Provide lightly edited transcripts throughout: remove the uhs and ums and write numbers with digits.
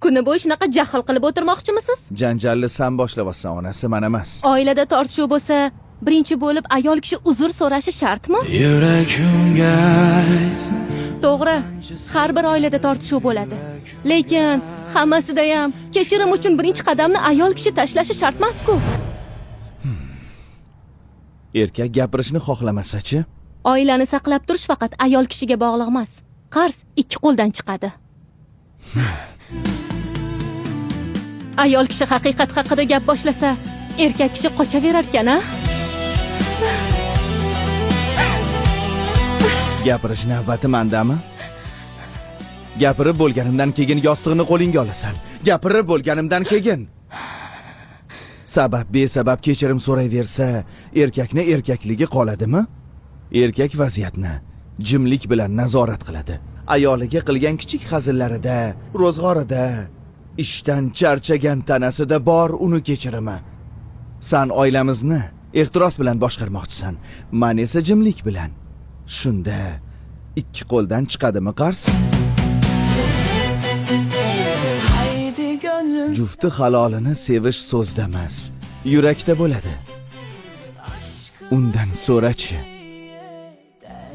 Kuni bo'yi shunaqa jahl qilib o'tirmoqchimisiz? Janjalni sen boshlayapsan, onasi men emas. Oilada tortishuv bo'lsa, birinchi bo'lib ayol kishi uzr so'rashi shartmi? To'g'ri, har bir oilada tortishuv bo'ladi. Lekin hammasida ham kechirim uchun birinchi qadamni ayol kishi tashlashi shart emas-ku. Erkak gapirishni xohlamasa-chi? Oilani saqlab turish faqat ayol kishiga bog'liq emas. Qarz ikki qo'ldan chiqadi. Ayol kishi haqiqat haqida gap boshlasa, erkak kishi qochaverar ekan-a? Gapirish navbati mendami? Gapirib bo'lganimdan keyin yostiqni qo'lingga olasan. Gapirib bo'lganimdan keyin. Sabab besabab kechirim so'rayversa, erkakni erkakligi qoladimi? Erkak vaziyatni jimlik bilan nazorat qiladi. Ayoliga qilgan kichik hazillarida, ro'zg'orida, ishdan charchagan tanasida bor uni kechirimi. Sen oilamizni ehtiros bilan boshqarmoqchisan, men esa jimlik bilan. Shunda ikki qo'ldan chiqadimi qarz? Jufti halolini sevish so'zda emas, yurakda bo'ladi. Undan so'rachi.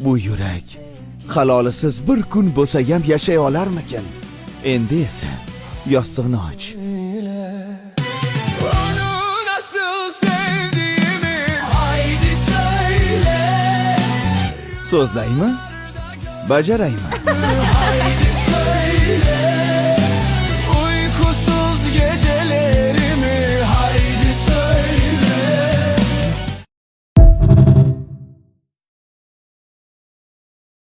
Bu yurak halolisiz bir kun bo'lsa ham yashay olarmikin? Endi esa yostiqni och. So'zlaymi? Bajaraymi?